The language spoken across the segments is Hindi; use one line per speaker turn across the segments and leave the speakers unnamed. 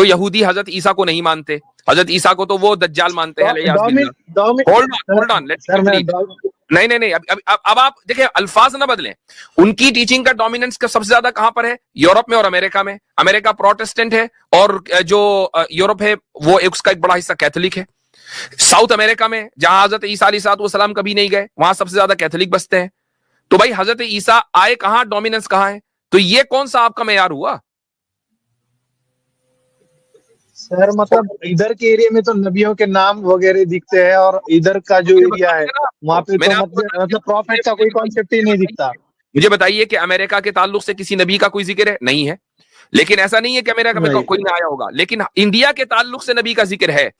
यहूदी हजरत ईसा को नहीं मानते, हजरत ईसा को तो वो दज्जाल मानते हैं। Hold on, let's complete. नहीं नहीं नहीं, अब आप देखिए, अल्फाज ना बदलें। उनकी टीचिंग का डोमिनेंस का सबसे ज्यादा कहां पर है? यूरोप में और अमेरिका में। अमेरिका प्रोटेस्टेंट है और जो यूरोप है वो उसका एक बड़ा हिस्सा कैथोलिक है। साउथ अमेरिका में जहां हजरत ईसा अलैहिस्सलाम कभी नहीं गए, वहां सबसे ज्यादा कैथोलिक बसते हैं। तो भाई हजरत ईसा आए कहां, डोमिनेंस कहां है? तो ये कौन सा आपका मेयार हुआ?
सर मतलब इधर के एरिया में तो नबियों के नाम वगैरह दिखते हैं, और इधर का जो एरिया है वहां पे तो मतलब प्रॉफिट का कोई कॉन्सेप्ट ही नहीं दिखता।
मुझे बताइए कि अमेरिका के ताल्लुक से किसी नबी का कोई जिक्र है? नहीं है। लेकिन ऐसा नहीं है कि अमेरिका में कोई नहीं आया होगा, लेकिन इंडिया के ताल्लुक से नबी का जिक्र है।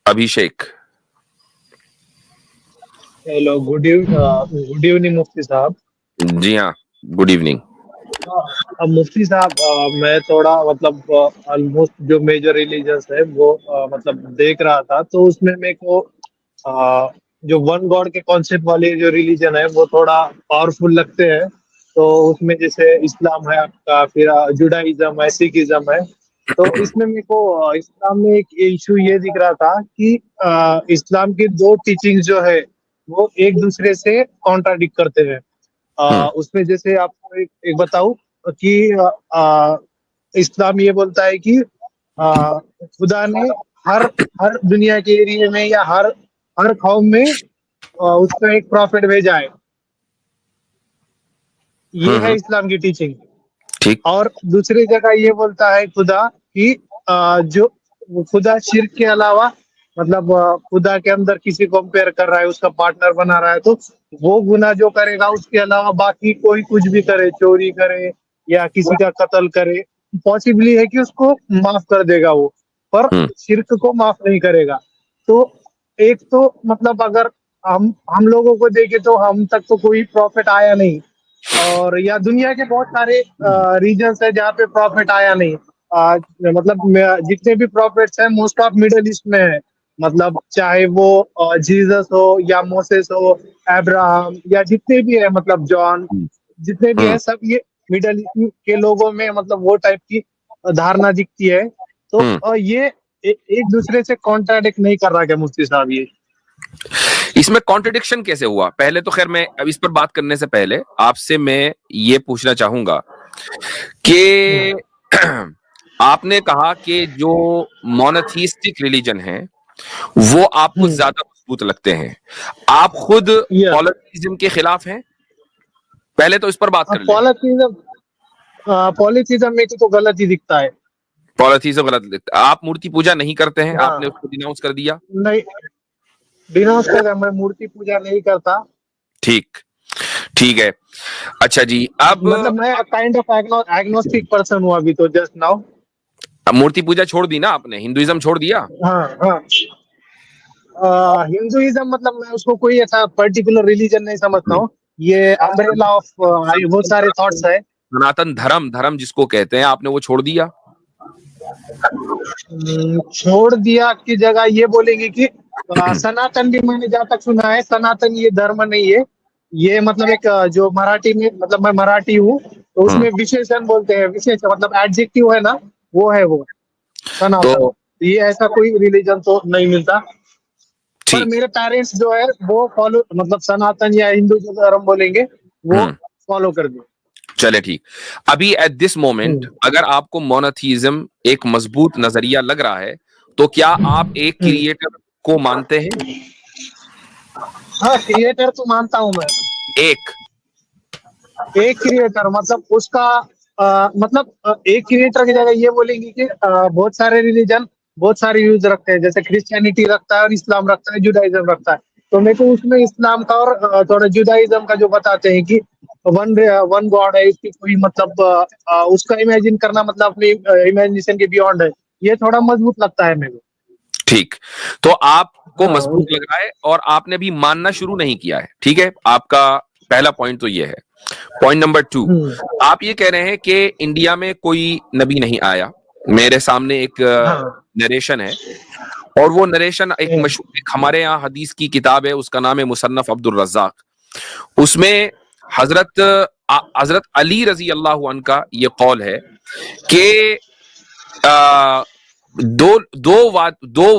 अभिषेक,
हेलो, गुड इवनिंग मुफ्ती साहब।
जी हाँ, गुड इवनिंग।
अब मुफ्ती साहब, मैं थोड़ा मतलब ऑलमोस्ट जो मेजर रिलीजन्स है वो मतलब देख रहा था, तो उसमें मेरे को जो वन गॉड के कॉन्सेप्ट वाले जो रिलीजन है वो थोड़ा पावरफुल लगते हैं। तो उसमें जैसे इस्लाम है आपका, फिर जुडाइज्म है, सिखिज्म है। तो इसमें मेरे को इस्लाम में एक इशू ये दिख रहा था कि इस्लाम की दो टीचिंग जो है वो एक दूसरे से कॉन्ट्राडिक्ट करते हैं। उसमें जैसे आपको एक बताऊं कि इस्लाम ये बोलता है कि खुदा ने हर हर दुनिया के एरिया में या हर हर कौम में उसका एक प्रॉफिट भेजा है। ये है इस्लाम की टीचिंग।
ठीक।
और दूसरी जगह ये बोलता है खुदा कि जो खुदा शिर्क के अलावा मतलब खुदा के अंदर किसी को कंपेयर कर रहा है, उसका पार्टनर बना रहा है, तो वो गुनाह जो करेगा उसके अलावा बाकी कोई कुछ भी करे, चोरी करे या किसी का कत्ल करे, पॉसिबली है कि उसको माफ कर देगा वो, पर शिर्क को माफ नहीं करेगा। तो एक तो मतलब अगर हम लोगों को देखे तो हम तक तो कोई प्रॉफिट आया नहीं, और या दुनिया के बहुत सारे रीजन्स है जहाँ पे प्रॉफिट आया नहीं। मतलब जितने भी प्रॉफिट्स हैं मोस्ट ऑफ मिडल ईस्ट में है। मतलब चाहे वो जीसस हो या मोसेस हो, अब्राहम या जितने भी है, मतलब जॉन, जितने भी है सब ये मिडल ईस्ट के लोगों में मतलब वो टाइप की धारणा दिखती है। तो ये एक दूसरे से कॉन्ट्राडिक्ट नहीं कर रहा क्या मुफ्ती साहब? ये
इसमें कॉन्ट्रडिक्शन कैसे हुआ? पहले तो खैर मैं अब इस पर बात करने से पहले आपसे मैं ये पूछना चाहूंगा कि आपने कहा कि जो मोनोथीस्टिक रिलीजन है वो आपको ज्यादा मजबूत लगते हैं। आप खुद पॉलिथिज्म के खिलाफ हैं? पहले तो इस पर बात कर लें।
पॉलिथिज्म में तो गलत ही दिखता है।
पॉलिथिज्म गलत दिखता है। आप मूर्ति पूजा नहीं करते हैं? आपने उसको डिनाउंस कर दिया?
नहीं, डिनाउंस कर दिया, मैं मूर्ति पूजा नहीं करता।
ठीक, ठीक है। अच्छा जी, अब
मतलब मैं काइंड ऑफ एग्नोस्टिक पर्सन हूँ अभी तो, जस्ट नाउ।
मूर्ति पूजा छोड़ दी ना आपने? हिंदुइज्म छोड़ दिया?
हाँ। हिंदुइज्म मतलब मैं उसको कोई ऐसा पर्टिकुलर रिलीजन नहीं समझता हूँ। ये अम्ब्रेला ऑफ बहुत सारे थॉट्स है।
सनातन धर्म जिसको कहते हैं, आपने वो छोड़ दिया?
छोड़ दिया की जगह ये बोलेंगे कि सनातन भी मैंने जहाँ तक सुना है, सनातन ये धर्म नहीं है। ये मतलब एक जो मराठी में, मतलब मैं मराठी हूँ तो उसमें विशेषण बोलते हैं, विशेष मतलब एडजेक्टिव है ना, वो है वो सनातन। तो ये ऐसा कोई रिलीजन तो नहीं मिलता, पर मेरे पेरेंट्स जो है वो फॉलो, मतलब सनातन या हिंदू जो धर्म बोलेंगे वो फॉलो कर दे।
चले ठीक। अभी एट दिस मोमेंट अगर आपको मोनोथीज्म एक मजबूत नजरिया लग रहा है तो क्या आप एक क्रिएटर को मानते हैं?
हाँ, क्रिएटर तो मानता हूँ मैं। एक क्रिएटर मतलब उसका मतलब एक क्रिएटर की जगह ये बोलेंगे कि बहुत सारे रिलीजन बहुत सारे यूज रखते हैं, जैसे क्रिश्चियनिटी रखता है और इस्लाम रखता है, जुडाइज्म रखता है। तो मेरे को उसमें इस्लाम का और थोड़ा जुडाइज्म का जो बताते हैं कि वन गॉड है, इसकी कोई मतलब उसका इमेजिन करना मतलब अपनी इमेजिनेशन के बियॉन्ड है, ये थोड़ा मजबूत लगता है मेरे को।
ठीक, तो आपको मजबूत लग रहा है और आपने भी मानना शुरू नहीं किया है। ठीक है, आपका पहला पॉइंट तो ये है। पॉइंट नंबर 2, आप ये कह रहे हैं कि इंडिया में कोई नबी नहीं आया, मेरे सामने एक
हाँ
नरेशन है, और वो नरेशन एक मशहूर, एक हमारे यहाँ हदीस की किताब है, उसका नाम है मुसन्नफ अब्दुल रज़्ज़ाक। उसमें हजरत अली रजी अल्लाह अन्हु का ये कौल है कि दो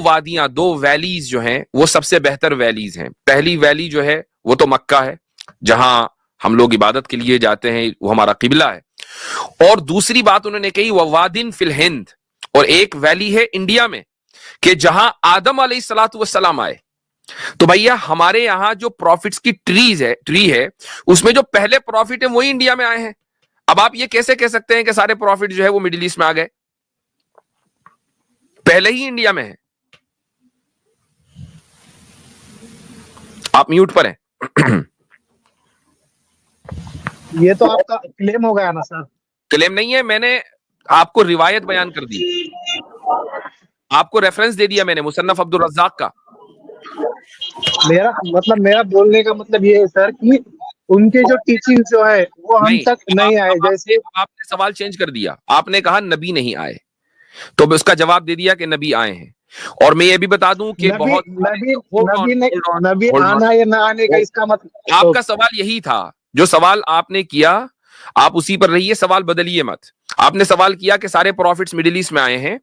वादियां, दो वैलीज जो हैं वो सबसे बेहतर वैलीज हैं। पहली वैली जो है वो तो मक्का है, जहां हम लोग इबादत के लिए जाते हैं, वो हमारा किबला है। और दूसरी बात उन्होंने कही वह वादिन फिल हिंद, और एक वैली है इंडिया में कि जहां आदम अलैहिस्सलातु वस्सलाम आए। तो भैया हमारे यहाँ जो प्रॉफिट्स की ट्री है उसमें जो पहले प्रॉफिट है वही इंडिया में आए हैं। अब आप ये कैसे कह सकते हैं कि सारे प्रॉफिट जो है वो मिडिल ईस्ट में आ गए? पहले ही इंडिया में है। आप म्यूट पर हैं।
ये तो आपका क्लेम हो गया ना सर?
क्लेम नहीं है, मैंने आपको रिवायत बयान कर दी, आपको रेफरेंस दे दिया मैंने मुसन्नफ अब्दुल रज़्ज़ाक का।
मेरा बोलने का मतलब ये है सर कि उनके जो टीचिंग जो है वो हम तक नहीं आए। जैसे
आपने सवाल चेंज कर दिया, आपने कहा नबी नहीं आए, तो मैं उसका जवाब दे दिया कि नबी आए हैं। और मैं ये भी बता दूं कि बहुत
नबी आना या ना आने का इसका मतलब,
आपका सवाल यही था, जो सवाल आपने किया आप उसी पर रहिए, सवाल बदलिए मत। आपने सवाल किया कि सारे प्रॉफिट्स मिडिल ईस्ट में आए हैं।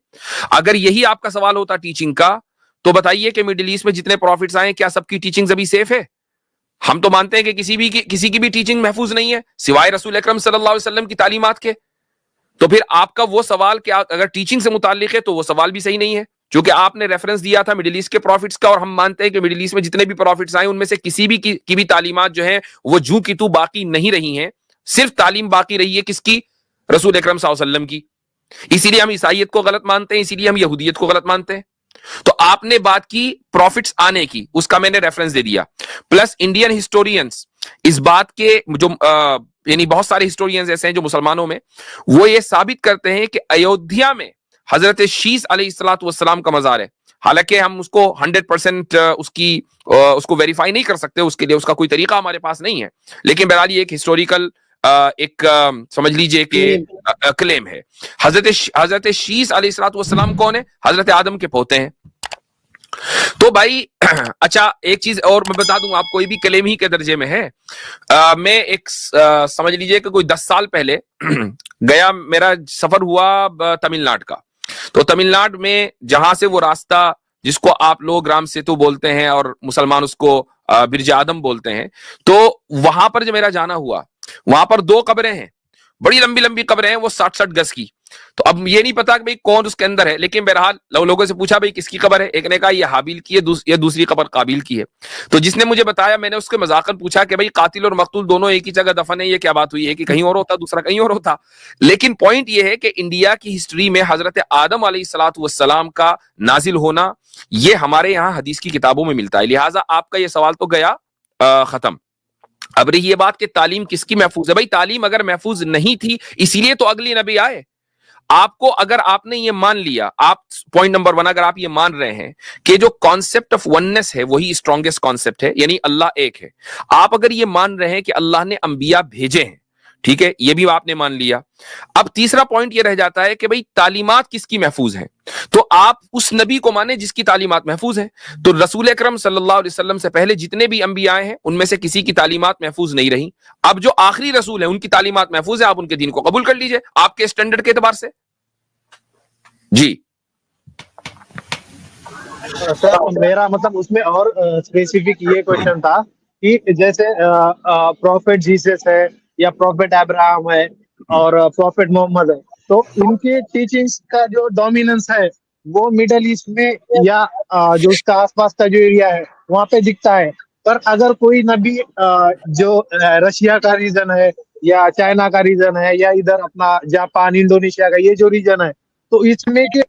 अगर यही आपका सवाल होता टीचिंग का, तो बताइए कि मिडिल ईस्ट में जितने प्रॉफिट्स आए क्या सबकी टीचिंग अभी सेफ है? हम तो मानते हैं कि किसी की भी टीचिंग महफूज नहीं है सिवाय रसूल अकरम सल्लल्लाहु अलैहि वसल्लम की तालीमात के। तो फिर आपका वो सवाल कि अगर टीचिंग से मुताल्लिक है तो वो सवाल भी सही नहीं है, क्योंकि आपने रेफरेंस दिया था मिडिल ईस्ट के प्रॉफिट्स का, और हम मानते हैं कि मिडिल ईस्ट में जितने भी प्रॉफिट्स आए उनमें से किसी भी की भी तालीमात जो है वो जू की तू बाकी नहीं रही हैं। सिर्फ तालीम बाकी रही है किसकी? रसूल अकरम सल्लल्लाहु अलैहि वसल्लम की। इसीलिए हम ईसाइयत को गलत मानते हैं, इसीलिए हम यहूदियत को गलत मानते हैं। तो आपने बात की प्रॉफिट्स आने की, उसका मैंने रेफरेंस दे दिया। प्लस इंडियन हिस्टोरियंस इस बात के जो यानी बहुत सारे हिस्टोरियंस ऐसे हैं जो मुसलमानों में, वो ये साबित करते हैं कि अयोध्या में हजरत शीस अलैहिस्सलातु वस्सलाम का मजार है। हालांकि हम उसको 100% उसको वेरीफाई नहीं कर सकते, उसके लिए उसका कोई तरीका हमारे पास नहीं है, लेकिन बहरहाल ये एक हिस्टोरिकल समझ लीजिए कि क्लेम है। हजरत शीस अलैहिस्सलातु वस्सलाम कौन है? हजरत आदम के पोते हैं। तो भाई अच्छा एक चीज और मैं बता दूं आपको, ये भी क्लेम ही के दर्जे में है। मैं एक समझ लीजिए कि कोई 10 साल पहले गया, मेरा सफर हुआ तमिलनाडु का। तो तमिलनाडु में जहां से वो रास्ता जिसको आप लोग राम सेतु बोलते हैं और मुसलमान उसको बिरजा आदम बोलते हैं, तो वहां पर जो मेरा जाना हुआ, वहां पर 2 कब्रें हैं, बड़ी लंबी लंबी कब्रें हैं, वो 60-60 गज की। तो अब ये नहीं पता कि भाई कौन उसके अंदर है, लेकिन बहरहाल लोगों से पूछा भाई किसकी कब्र है, एक ने कहा ये हाबिल की है, ये दूसरी कब्र काबिल की है। तो जिसने मुझे बताया, मैंने उसके मजाकन पूछा कि भाई कातिल और मकतूल दोनों एक ही जगह दफन है, ये क्या बात हुई है कि कहीं और होता दूसरा कहीं और होता। लेकिन पॉइंट ये है कि इंडिया की हिस्ट्री में हजरत आदम अलैहिस्सलातु वस्सलाम का नाजिल होना, ये हमारे यहाँ हदीस की किताबों में मिलता है। लिहाजा आपका ये सवाल तो गया खत्म। अब रही ये बात कि तालीम किसकी महफूज है, भाई तालीम अगर महफूज नहीं थी इसीलिए तो अगली नबी आए। आपको अगर आपने ये मान लिया, आप पॉइंट नंबर 1 अगर आप ये मान रहे हैं कि जो कॉन्सेप्ट ऑफ वननेस है वही स्ट्रॉन्गेस्ट कॉन्सेप्ट है, यानी अल्लाह एक है, आप अगर ये मान रहे हैं कि अल्लाह ने अंबिया भेजे हैं, ठीक है, ये भी आपने मान लिया। अब तीसरा पॉइंट ये रह जाता है कि भाई तालीमात किसकी महफूज है, तो आप उस नबी को माने जिसकी तालीमात महफूज है। तो रसूल अकरम सल्लल्लाहु अलैहि वसल्लम से पहले जितने भी अंबिया आए हैं उनमें से किसी की तालीमात महफूज नहीं रही। अब जो आखिरी रसूल है उनकी तालीमात महफूज है, आप उनके दीन को कबूल कर लीजिए आपके स्टैंडर्ड के एतबार से। जी
सर मेरा मतलब उसमें और स्पेसिफिक ये क्वेश्चन था कि जैसे प्रॉफिट जीसस है या प्रॉफिट अब्राहम है और प्रॉफिट मोहम्मद है, तो इनके टीचिंग्स का जो डोमिनेंस है वो मिडल ईस्ट में या जो उसका आसपास का जो एरिया है वहां पे दिखता है। पर अगर कोई नबी जो रशिया का रीजन है या चाइना का रीजन है या इधर अपना जापान इंडोनेशिया का ये जो रीजन है, तो इसमें के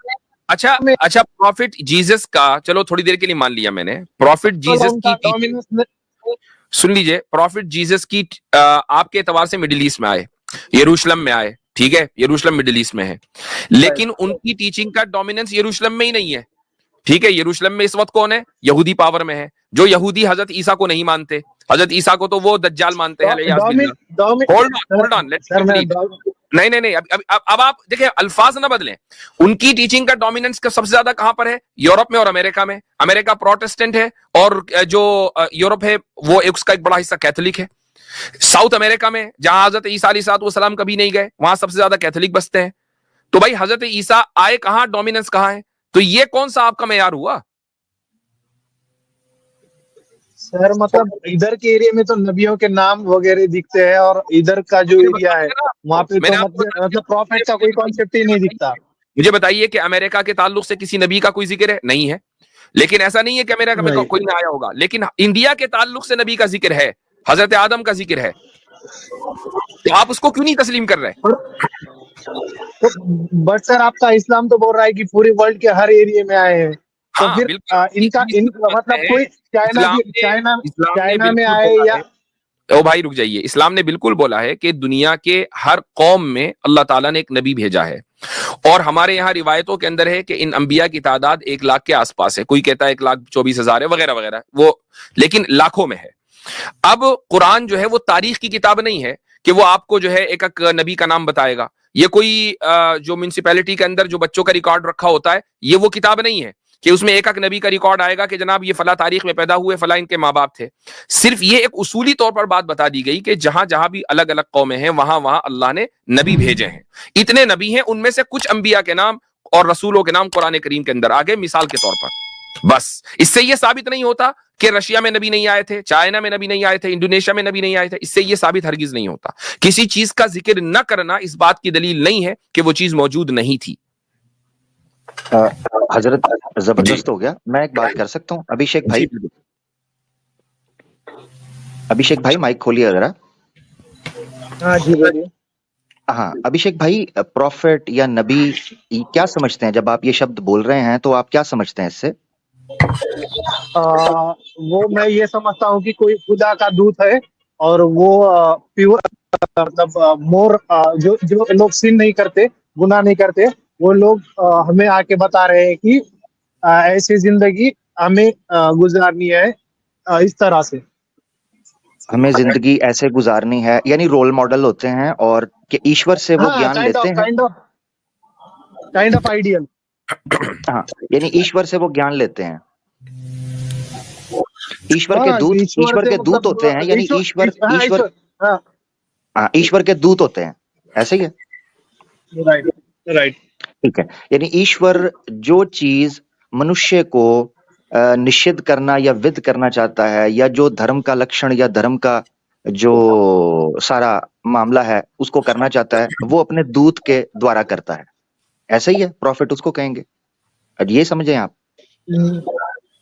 अच्छा प्रॉफिट जीसस का, चलो थोड़ी देर के लिए मान लिया मैंने, प्रॉफिट जीसस की सुन लीजिए, प्रॉफिट जीसस की आपके एतबार से मिडिल ईस्ट में आए, यरूशलेम में आए, ठीक है, यरूशलेम मिडिल ईस्ट में है, लेकिन उनकी टीचिंग का डोमिनेंस यरूशलेम में ही नहीं है, ठीक है। यरूशलेम में इस वक्त कौन है? यहूदी पावर में है। जो यहूदी हजरत ईसा को नहीं मानते, हजरत ईसा को तो वो दज्जाल मानते हैं। नहीं नहीं नहीं, अब आप देखिए, अल्फाज ना बदलें। उनकी टीचिंग का डोमिनेंस का सबसे ज्यादा कहां पर है? यूरोप में और अमेरिका में। अमेरिका प्रोटेस्टेंट है और जो यूरोप है वो उसका एक बड़ा हिस्सा कैथोलिक है। साउथ अमेरिका में जहां हजरत ईसा अलैहिस्सलाम कभी नहीं गए, वहां सबसे ज्यादा कैथोलिक बसते हैं। तो भाई हजरत ईसा आए कहां, डोमिनेंस कहां है? तो ये कौन सा आपका मेयार हुआ?
सर मतलब इधर के एरिया में तो नबियों के नाम वगैरह दिखते हैं, और इधर का जो एरिया है वहां पे तो मतलब प्रॉफिट का कोई कॉन्सेप्ट ही नहीं दिखता।
मुझे बताइए कि अमेरिका के ताल्लुक से किसी नबी का कोई जिक्र है? नहीं है। लेकिन ऐसा नहीं है कि अमेरिका में कोई ना आया होगा, लेकिन इंडिया के ताल्लुक से नबी का जिक्र है, हजरत आदम का जिक्र है। तो आप उसको क्यों नहीं तस्लीम कर रहे?
तो बट सर आपका इस्लाम तो बोल रहा है कि पूरे वर्ल्ड के हर एरिया में आए हैं, तो
हाँ,
फिर इनका मतलब कोई चाइना में आए या?
ओ भाई रुक जाइए, इस्लाम ने बिल्कुल बोला है कि दुनिया के हर कौम में अल्लाह ताला ने एक नबी भेजा है। और हमारे यहाँ रिवायतों के अंदर है कि इन अंबिया की तादाद 1 लाख के आसपास है, कोई कहता है 1,24,000 है वगैरह वगैरह, वो लेकिन लाखों में है। अब कुरान जो है वो तारीख की किताब नहीं है कि वो आपको जो है एक एक नबी का नाम बताएगा। ये कोई जो म्युनिसिपैलिटी के अंदर जो बच्चों का रिकॉर्ड रखा होता है, ये वो किताब नहीं है कि उसमें एक एक नबी का रिकॉर्ड आएगा कि जनाब ये फला तारीख में पैदा हुए, फला इनके माँ बाप थे। सिर्फ ये एक उसूली तौर पर बात बता दी गई कि जहां जहां भी अलग अलग कौमें हैं वहां वहां अल्लाह ने नबी भेजे हैं। इतने नबी हैं, उनमें से कुछ अंबिया के नाम और रसूलों के नाम कुरान करीम के अंदर आ गए, मिसाल के तौर पर। बस इससे यह साबित नहीं होता कि रशिया में नबी नहीं आए थे, चाइना में नबी नहीं आए थे, इंडोनेशिया में नबी नहीं आए थे। इससे यह साबित हरगिज नहीं होता। किसी चीज का जिक्र न करना इस बात की दलील नहीं है कि वो चीज मौजूद नहीं थी।
हजरत जबरदस्त हो गया। मैं एक बात कर सकता हूँ? अभिषेक भाई, अभिषेक भाई माइक खोलिए जरा।
हाँ जी बोलिए।
हाँ अभिषेक भाई, प्रॉफिट या नबी क्या समझते हैं? जब आप ये शब्द बोल रहे हैं तो आप क्या समझते हैं इससे?
वो मैं ये समझता हूँ कि कोई खुदा का दूत है, और वो प्योर मतलब मोर जो जो लोग सिन नहीं करते, गुनाह नहीं करते, वो लोग हमें आके बता रहे हैं कि ऐसी जिंदगी हमें गुजारनी है, इस तरह से
हमें जिंदगी ऐसे गुजारनी है, यानी रोल मॉडल होते हैं और कि ईश्वर से वो ज्ञान लेते हैं।
Kind of ideal.
हाँ, यानी ईश्वर से वो ज्ञान लेते हैं। ईश्वर के दूत, ईश्वर के दूत होते हैं, यानी ईश्वर ईश्वर के दूत होते हैं, ऐसे ही है?
राइट राइट,
ठीक है। यानी ईश्वर जो चीज मनुष्य को निषिद्ध करना या विद करना चाहता है, या जो धर्म का लक्षण या धर्म का जो सारा मामला है उसको करना चाहता है, वो अपने दूत के द्वारा करता है। ऐसा ही है, प्रॉफिट उसको कहेंगे। ये समझे आप?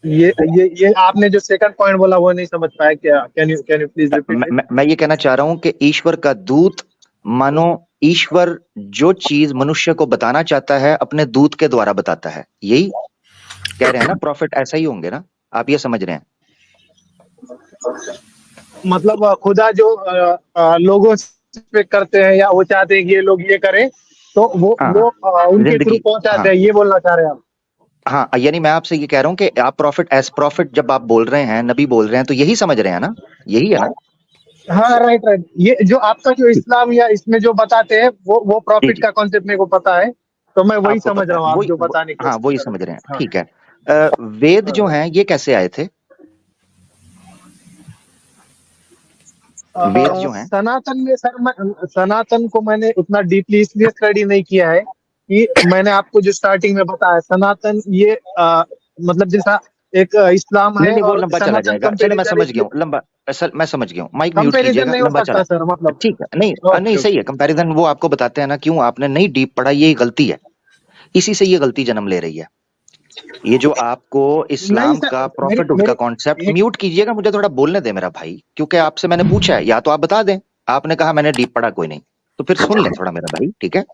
ये आपने जो सेकंड पॉइंट बोला वो नहीं समझ पाया क्या? Can you please repeat?
मैं ये कहना चाह रहा हूं कि ईश्वर का दूत, मानो ईश्वर जो चीज मनुष्य को बताना चाहता है अपने दूत के द्वारा बताता है। यही कह रहे हैं ना? प्रॉफिट ऐसा ही होंगे ना? आप ये समझ रहे हैं?
मतलब खुदा जो लोगों पे करते हैं, या वो चाहते हैं कि ये लोग ये करें, तो वो उनके थ्रू पहुंचाते हैं, ये बोलना चाह रहे हैं आप?
हाँ, यानी मैं आपसे ये कह रहा हूँ कि आप प्रॉफिट एज प्रॉफिट जब आप बोल रहे हैं, नबी बोल रहे हैं, तो यही समझ रहे हैं ना? यही है ना?
हाँ राइट राइट। ये जो आपका जो इस्लाम या इसमें जो बताते हैं वो प्रॉफिट का कॉन्सेप्ट मेरे को पता है, तो मैं वही समझ रहा हूँ आप जो बताने की।
हाँ वही समझ रहे हैं, ठीक है। वेद जो हैं ये कैसे आए थे? वेद जो हैं
सनातन में सर, सनातन को मैंने उतना डीपली इसलिए स्टडी नहीं किया है कि मैंने आपको जो स्टार्टिंग में बताया, सनातन ये मतलब जैसा एक इस्लाम है,
वो लंबा चला जाएगा। चलो मैं समझ गया हूँ, लंबा मैं समझ गया हूँ। माइक म्यूट कीजिएगा, लंबा चला
सर मतलब।
ठीक है, नहीं सही है। कंपैरिजन वो आपको बताते हैं ना, क्यों आपने नहीं डीप पढ़ा, ये गलती है। इसी से ये गलती जन्म ले रही है। ये जो आपको इस्लाम का प्रॉफिट का कॉन्सेप्ट, म्यूट कीजिएगा, मुझे थोड़ा बोलने दे मेरा भाई, क्योंकि आपसे मैंने पूछा है, या तो आप बता दें। आपने कहा मैंने डीप पढ़ा, कोई नहीं, तो फिर सुन लें थोड़ा मेरा भाई, ठीक है?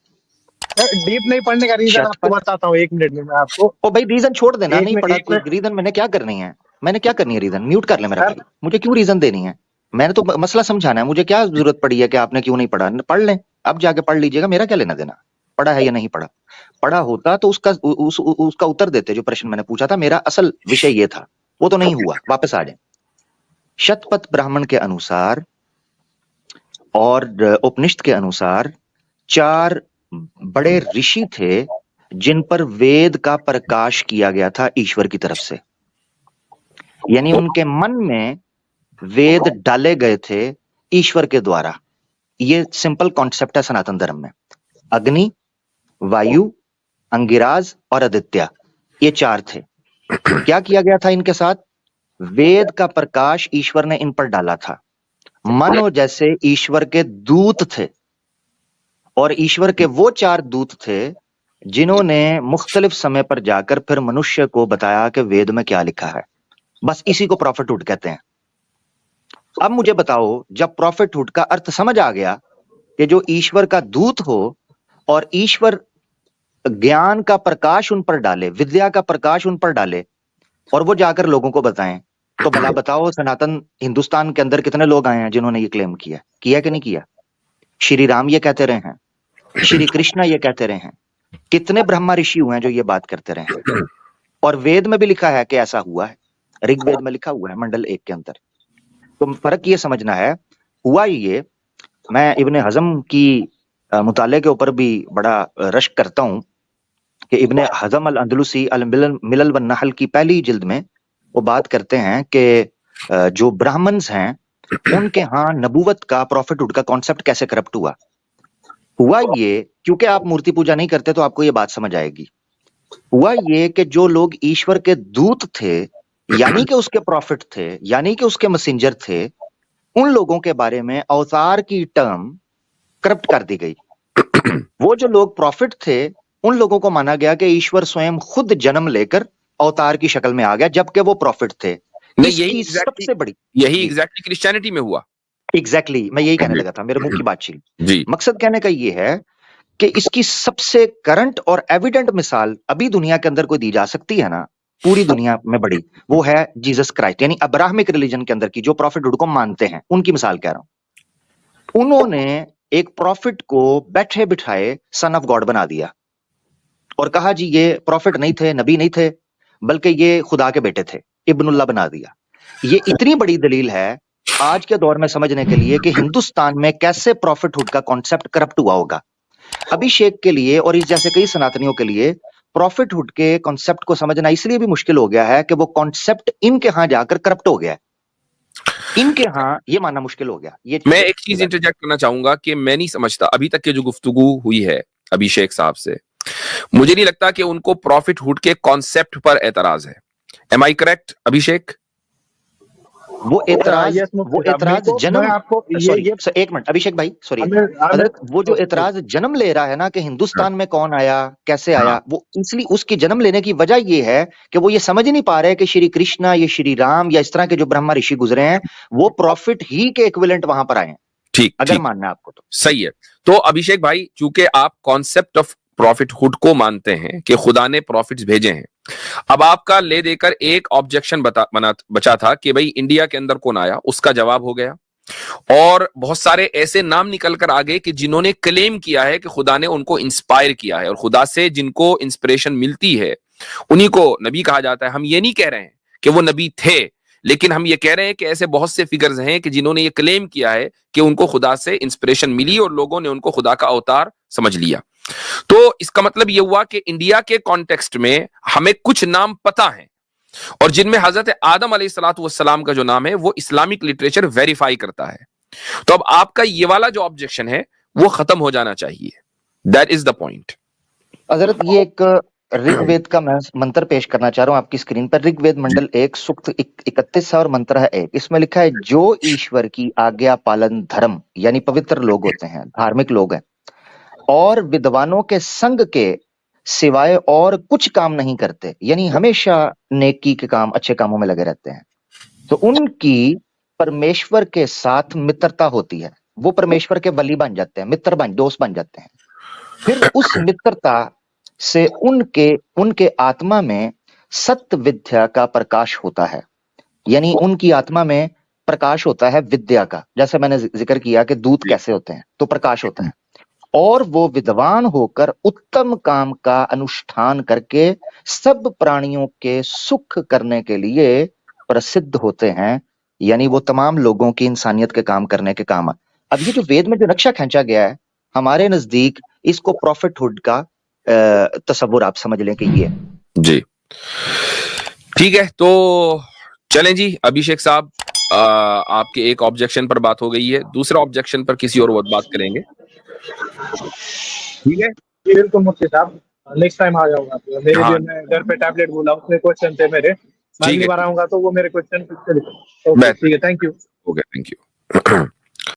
डीप नहीं पढ़ने का रीजन आपको बताता हूँ, 1 मिनट में मैं आपको।
ओ भाई रीजन छोड़ देना, नहीं पढ़ा तो रीजन मैंने क्या करनी है? मैंने क्या करनी है रीजन? म्यूट कर ले मेरा भाई, मुझे क्यों रीजन देनी है? मैंने तो मसला समझाना है, मुझे क्या जरूरत पड़ी है कि आपने क्यों नहीं पढ़ा? पढ़ लें, अब जाके पढ़ लीजिएगा, मेरा क्या लेना देना पढ़ा है या नहीं पढ़ा। पढ़ा होता तो उसका उत्तर देते, जो प्रश्न मैंने पूछा था। मेरा असल विषय ये था, वो तो नहीं हुआ। वापस आ जाए। शतपथ ब्राह्मण के अनुसार और उपनिषद के अनुसार 4 बड़े ऋषि थे जिन पर वेद का प्रकाश किया गया था ईश्वर की तरफ से, यानी उनके मन में वेद डाले गए थे ईश्वर के द्वारा। ये सिंपल कॉन्सेप्ट है सनातन धर्म में। अग्नि, वायु, अंगिराज और आदित्य, ये 4 थे। क्या किया गया था इनके साथ? वेद का प्रकाश ईश्वर ने इन पर डाला था, मानो जैसे ईश्वर के दूत थे। और ईश्वर के वो 4 दूत थे जिन्होंने मुख्तलिफ समय पर जाकर फिर मनुष्य को बताया कि वेद में क्या लिखा है। बस इसी को प्रॉफिटहुड कहते हैं। अब मुझे बताओ, जब प्रॉफिटहुड का अर्थ समझ आ गया कि जो ईश्वर का दूत हो और ईश्वर ज्ञान का प्रकाश उन पर डाले, विद्या का प्रकाश उन पर डाले और वो जाकर लोगों को बताएं, तो भला बताओ सनातन हिंदुस्तान के अंदर कितने लोग आए हैं जिन्होंने ये क्लेम किया कि नहीं किया? श्री राम ये कहते रहे हैं, श्री कृष्ण ये कहते रहे हैं, कितने ब्रह्मा ऋषि हुए हैं जो ये बात करते रहे हैं। और वेद में भी लिखा है कि ऐसा हुआ है, ऋग्वेद में लिखा हुआ है मंडल 1 के अंदर। तो फर्क ये समझना है, हुआ ये, मैं इब्ने हजम की मुताले के ऊपर भी बड़ा रश्क करता हूं कि इब्ने हजम अल अंदलुसी अल मिलल व नहल की पहली जिल्द में वो बात करते हैं कि जो ब्राह्मण्स हैं उनके यहाँ नबूवत का, प्रॉफिटहुड का कॉन्सेप्ट कैसे करप्ट हुआ। हुआ ये, क्योंकि आप मूर्ति पूजा नहीं करते तो आपको ये बात समझ आएगी। हुआ ये कि जो लोग ईश्वर के दूत थे, यानी कि उसके प्रॉफिट थे, यानी कि उसके मैसेंजर थे, उन लोगों के बारे में अवतार की टर्म करप्ट कर दी गई। वो जो लोग प्रॉफिट थे उन लोगों को माना गया कि ईश्वर स्वयं खुद जन्म लेकर अवतार की शक्ल में आ गया, जबकि वो प्रॉफिट थे।
यही सबसे बड़ी, यही एग्जैक्टली क्रिश्चियनिटी में हुआ।
एग्जैक्टली मैं यही कहने लगा था, मेरे मुंह की बात छीन
जी।
मकसद कहने का ये है कि इसकी सबसे करंट और एविडेंट मिसाल अभी दुनिया के अंदर कोई दी जा सकती है ना, पूरी दुनिया में बड़ी, वो है जीसस क्राइस्ट, यानी अब्राहमिक रिलीजन के अंदर की जो प्रॉफिटहुड को मानते हैं उनकी मिसाल कह रहा हूं। उन्होंने एक प्रॉफिट को बैठे बिठाए सन ऑफ गॉड बना दिया और कहा जी ये प्रॉफिट नहीं थे, नबी नहीं थे, बल्कि ये खुदा के बेटे थे, इब्नुल्लाह बना दिया। ये इतनी बड़ी दलील है आज के दौर में समझने के लिए कि हिंदुस्तान में कैसे प्रॉफिटहुड का कॉन्सेप्ट करप्ट हुआ होगा। अभिषेक के लिए और इस जैसे कई सनातनियों के लिए प्रॉफिटहुड के कॉन्सेप्ट को समझना इसलिए भी मुश्किल हो गया है कि वो कॉन्सेप्ट इनके यहां जाकर करप्ट हो गया है, इनके यहां ये मानना मुश्किल हो गया। ये
मैं एक चीज इंटरजेक्ट करना चाहूंगा कि मैं नहीं समझता अभी तक की जो गुफ्तगू हुई है अभिषेक साहब से, मुझे नहीं लगता कि उनको प्रॉफिटहुड के कॉन्सेप्ट पर एतराज है। एम आई करेक्ट अभिषेक?
वो एतराज जन्म, एक मिनट अभिषेक भाई, सॉरी, वो जो एतराज जन्म ले रहा है ना कि हिंदुस्तान में कौन आया, कैसे आया, वो इसलिए उसकी जन्म लेने की वजह ये है कि वो ये समझ नहीं पा रहे कि श्री कृष्णा या श्री राम या इस तरह के जो ब्रह्मा ऋषि गुजरे हैं वो प्रॉफिट ही के इक्विवेलेंट वहां पर आए हैं।
ठीक,
अगर मानना आपको तो
सही है। तो अभिषेक भाई, चूंकि आप कॉन्सेप्ट ऑफ प्रॉफिटहुड को मानते हैं कि खुदा ने प्रॉफिट्स भेजे हैं, अब आपका ले देकर एक ऑब्जेक्शन बचा था कि भाई इंडिया के अंदर कौन आया, उसका जवाब हो गया। और बहुत सारे ऐसे नाम निकल कर आ गए कि जिन्होंने क्लेम किया है कि खुदा ने उनको इंस्पायर किया है, और खुदा से जिनको इंस्पिरेशन मिलती है उन्हीं को नबी कहा जाता है। हम ये नहीं कह रहे हैं कि वो नबी थे, लेकिन हम ये कह रहे हैं कि ऐसे बहुत से फिगर्स हैं कि जिन्होंने ये क्लेम किया है कि उनको खुदा से इंस्पिरेशन मिली और लोगों ने उनको खुदा का अवतार समझ लिया। तो इसका मतलब यह हुआ कि इंडिया के कॉन्टेक्स्ट में हमें कुछ नाम पता है, और जिनमें हजरत आदम अलैहिस्सलाम का जो नाम है वो इस्लामिक लिटरेचर वेरीफाई करता है। तो अब आपका ये वाला जो ऑब्जेक्शन है वो खत्म हो जाना चाहिए। That is the point.
हजरत ये एक ऋग्वेद का मैं मंत्र पेश करना चाह रहा हूं आपकी स्क्रीन पर। ऋग्वेद मंडल 1 सूक्त 31 और मंत्र है 1। इसमें लिखा है, जो ईश्वर की आज्ञा पालन धर्म यानी पवित्र लोग होते हैं, धार्मिक लोग हैं, और विद्वानों के संग के सिवाय और कुछ काम नहीं करते, यानी हमेशा नेकी के काम, अच्छे कामों में लगे रहते हैं, तो उनकी परमेश्वर के साथ मित्रता होती है। वो परमेश्वर के वली बन जाते हैं, दोस्त बन जाते हैं। फिर उस मित्रता से उनके आत्मा में सत्य विद्या का प्रकाश होता है, यानी उनकी आत्मा में प्रकाश होता है विद्या का। जैसे मैंने जिक्र किया कि दूत कैसे होते हैं, तो प्रकाश होता है। और वो विद्वान होकर उत्तम काम का अनुष्ठान करके सब प्राणियों के सुख करने के लिए प्रसिद्ध होते हैं, यानी वो तमाम लोगों की इंसानियत के काम करने के काम। अब ये जो वेद में जो नक्शा खींचा गया है, हमारे नजदीक इसको प्रॉफिटहुड का तस्वुर आप समझ लें कि ये
जी। ठीक है, तो चलें जी अभिषेक साहब, आपके एक ऑब्जेक्शन पर बात हो गई है, दूसरा ऑब्जेक्शन पर किसी और वक्त बात करेंगे। ठीक है,
बिल्कुल मुफ्ती साहब, नेक्स्ट टाइम आ जाऊंगा। तो मेरे
हाँ।
लिए मैं घर पे टैबलेट बोला, उसमें क्वेश्चन थे मेरे, मैं
ठीक
अगली
है,
बार आऊंगा तो वो मेरे क्वेश्चन। ओके ठीक है, thank you.
Okay, thank you.